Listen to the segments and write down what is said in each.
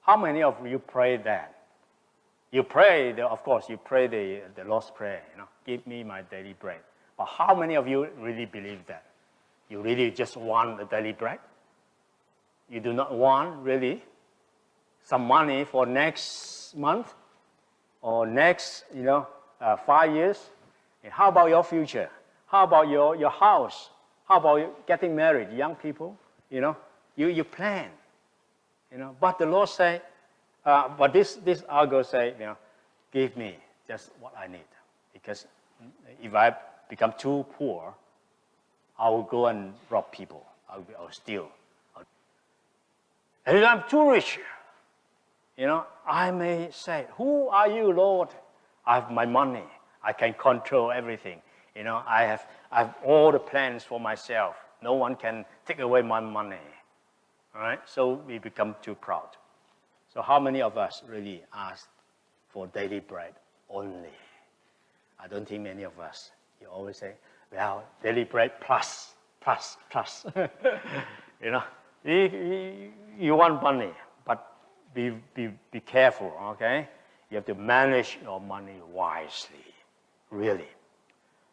How many of you pray that? You pray, of course, you pray the Lord's Prayer, give me my daily bread. But how many of you really believe that? You really just want the daily bread? You do not want, really, some money for next month or next, 5 years? And how about your future? How about your house? How about getting married, young people? You plan. But the Lord say, but this our God say, give me just what I need. Because if I become too poor, I will go and rob people. I will steal. And if I'm too rich, I may say, who are you, Lord? I have my money. I can control everything. I have all the plans for myself. No one can take away my money. All right? So we become too proud. So how many of us really ask for daily bread only? I don't think many of us. You always say, well, daily bread plus. You want money, but be careful, okay? You have to manage your money wisely, really.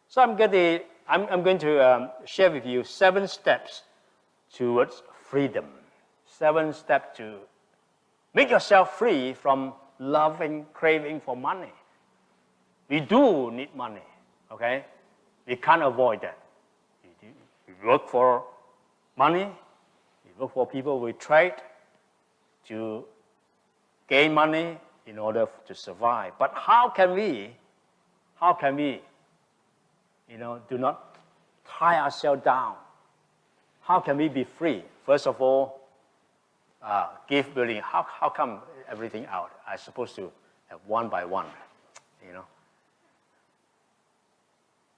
So I'm going to share with you 7 steps towards freedom. 7 steps to make yourself free from loving, craving for money. We do need money, okay? We can't avoid that. We work for money. We work for people. We trade to gain money in order to survive. But how can we, do not tie ourselves down? How can we be free? First of all, give willing. How come everything out? I'm supposed to have one by one,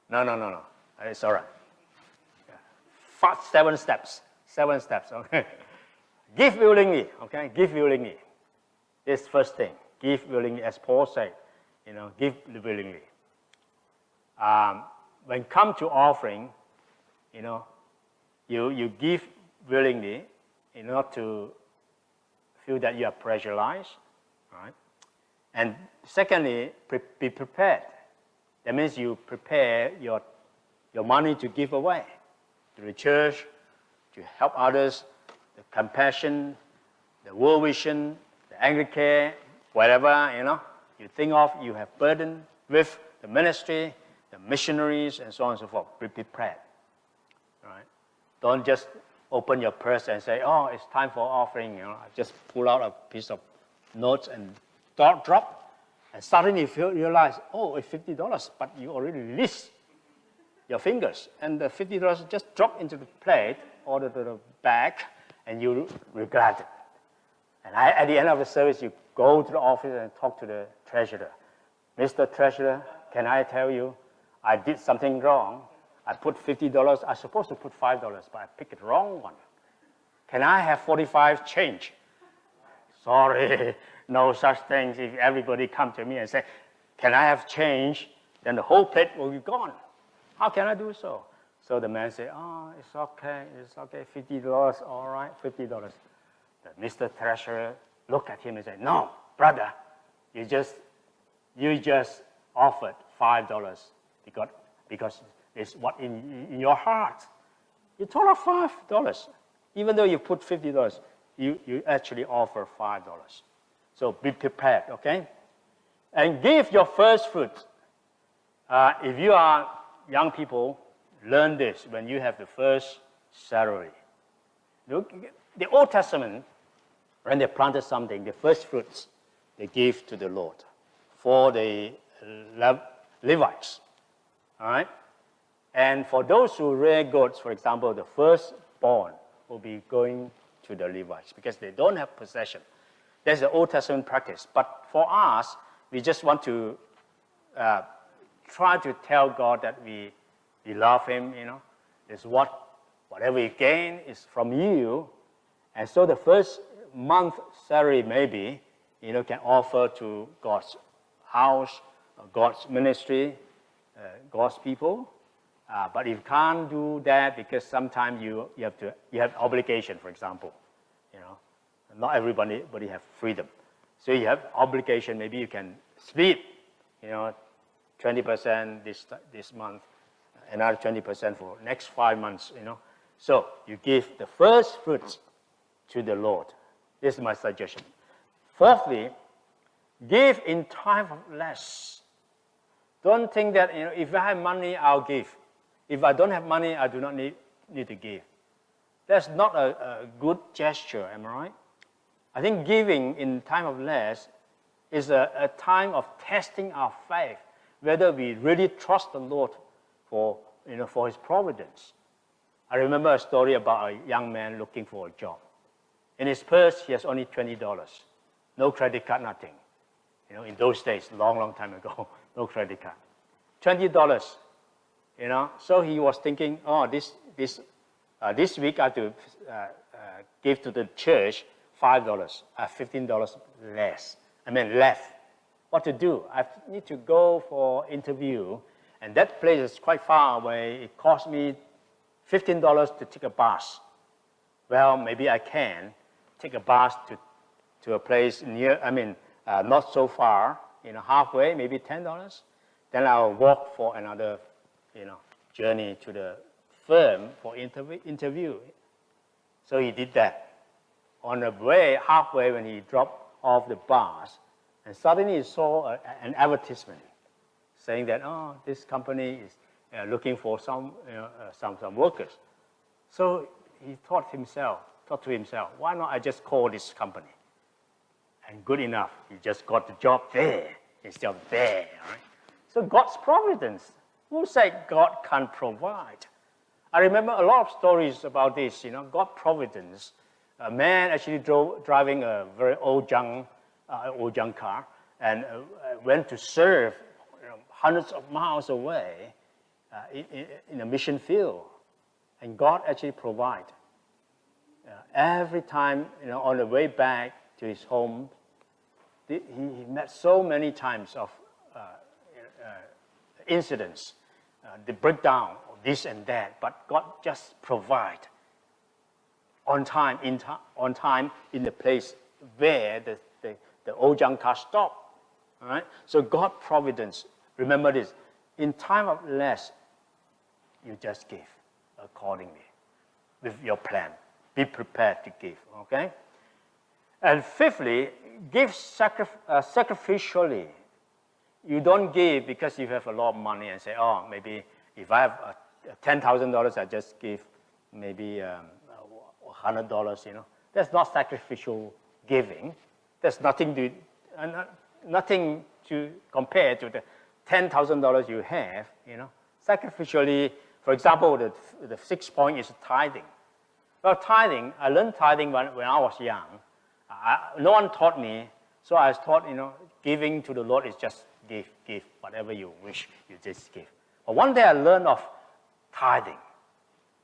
No. It's all right. 7 steps. 7 steps, okay? Give willingly, okay? Give willingly. This first thing. Give willingly, as Paul said, give willingly. When come to offering, you give willingly not to feel that you are pressurized, right? And secondly, be prepared. That means you prepare your money to give away to the church, to help others, the compassion, the world vision, the Anglican, whatever, you think of, you have burden with the ministry, the missionaries, and so on and so forth. Be prepared, right? Don't just open your purse and say, oh, it's time for offering, just pull out a piece of notes and drop, and suddenly you realize, oh, it's $50, but you already released your fingers, and the $50 just drop into the plate or the bag, and you regret it. And at the end of the service, you go to the office and talk to the treasurer. Mr. Treasurer, can I tell you, I did something wrong. I put $50. I was supposed to put $5, but I picked the wrong one. Can I have 45 change? Sorry, no such things. If everybody come to me and say, can I have change? Then the whole plate will be gone. How can I do so? So the man said, oh, it's okay, $50, all right, $50. The Mr. Treasurer looked at him and said, no, brother, you just offered $5 because it's what in your heart. You told us $5. Even though you put $50, you actually offer $5. So be prepared, okay? And give your first fruit. If you are young people, learn this when you have the first salary. Look, the Old Testament, when they planted something, the first fruits they gave to the Lord for the Levites. All right? And for those who rear goats, for example, the firstborn will be going to the Levites because they don't have possession. That's the Old Testament practice. But for us, we just want to try to tell God that we love Him, It's whatever you gain is from you. And so the first month salary maybe, can offer to God's house, God's ministry, God's people. But if you can't do that because sometimes you have obligation, for example, not everybody have freedom. So you have obligation. Maybe you can split, 20% this month, another 20% for next 5 months, So you give the first fruits to the Lord. This is my suggestion. Fourthly, give in time of less. Don't think that, if I have money, I'll give. If I don't have money, I do not need to give. That's not a good gesture, am I right? I think giving in time of less is a time of testing our faith, whether we really trust the Lord for His providence. I remember a story about a young man looking for a job. In his purse, he has only $20. No credit card, nothing. In those days, long time ago, no credit card. $20, So he was thinking, this week I have to give to the church $5, $15 less. Left. What to do? I need to go for interview, and that place is quite far away. It cost me $15 to take a bus. Well, maybe I can take a bus to a place near, not so far, halfway, maybe $10. Then I'll walk for another, journey to the firm for interview. So he did that. On the way, halfway, when he dropped off the bus, and suddenly he saw an advertisement saying that, this company is looking for some workers. So he thought to himself, why not I just call this company? And good enough, he just got the job there instead of there. Right? So God's providence. Who said God can't provide? I remember a lot of stories about this. God providence. A man actually driving a very old junk car and went to serve hundreds of miles away in a mission field, and God actually provided. Every time, on the way back to his home, he met so many times of incidents, the breakdown of this and that, but God just provide on time, in the place where the old junk car stopped. All right? So God providence, remember this, in time of less, you just give accordingly with your plan. Be prepared to give, okay? And fifthly, give sacrificially. You don't give because you have a lot of money and say, maybe if I have $10,000, I just give maybe $100, That's not sacrificial giving. There's nothing to compare to the $10,000 you have, Sacrificially, for example, the 6th point is tithing. Well, tithing, I learned tithing when I was young. No one taught me, so I was taught, giving to the Lord is just give, whatever you wish, you just give. But one day I learned of tithing,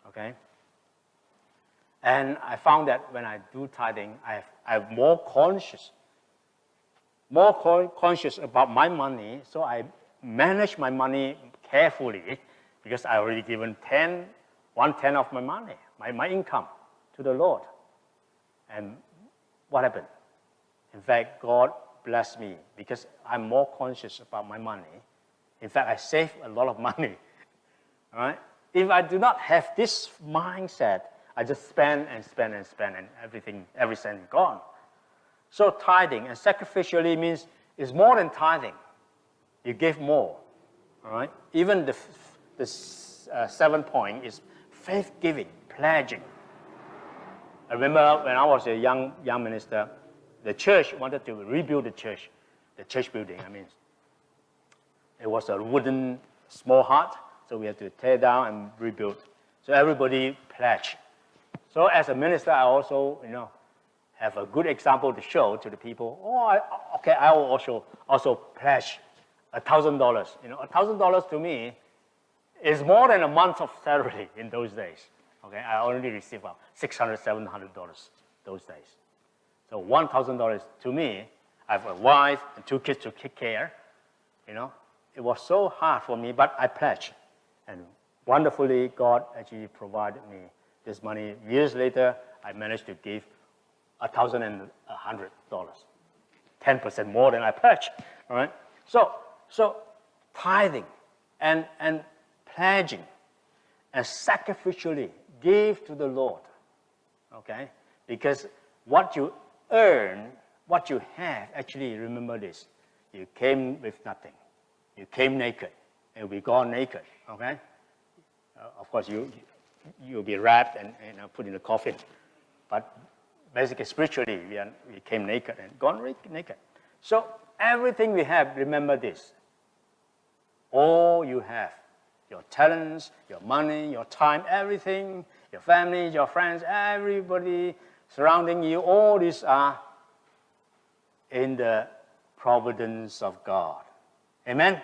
okay? And I found that when I do tithing, I'm more conscious about my money, so I manage my money carefully because I already given 1/10 of my money, my income to the Lord. And what happened? In fact, God blessed me because I'm more conscious about my money. In fact, I save a lot of money. All right? If I do not have this mindset, I just spend, and every cent gone. So tithing and sacrificially means it's more than tithing. You give more. All right? Even the 7th point is faith giving, pledging. I remember when I was a young minister, the church wanted to rebuild the church building. It was a wooden small hut, so we had to tear down and rebuild. So everybody pledged. So as a minister, I also, have a good example to show to the people. I will also pledge $1,000. $1,000 to me is more than a month of salary in those days. Okay, I only received about $600, $700 those days. So $1,000 to me, I have a wife and 2 kids to take care. It was so hard for me, but I pledged. And wonderfully, God actually provided me this money. Years later, I managed to give $1,100, 10% more than I pledged. All right. So tithing and pledging and sacrificially give to the Lord. Okay, because what you earn, what you have, actually remember this: you came with nothing. You came naked, and we gone naked. Okay. Of course, you'll be wrapped and put in a coffin, but basically, spiritually, we came naked and gone naked. So everything we have, remember this: all you have, your talents, your money, your time, everything, your family, your friends, everybody surrounding you, all these are in the providence of God. Amen?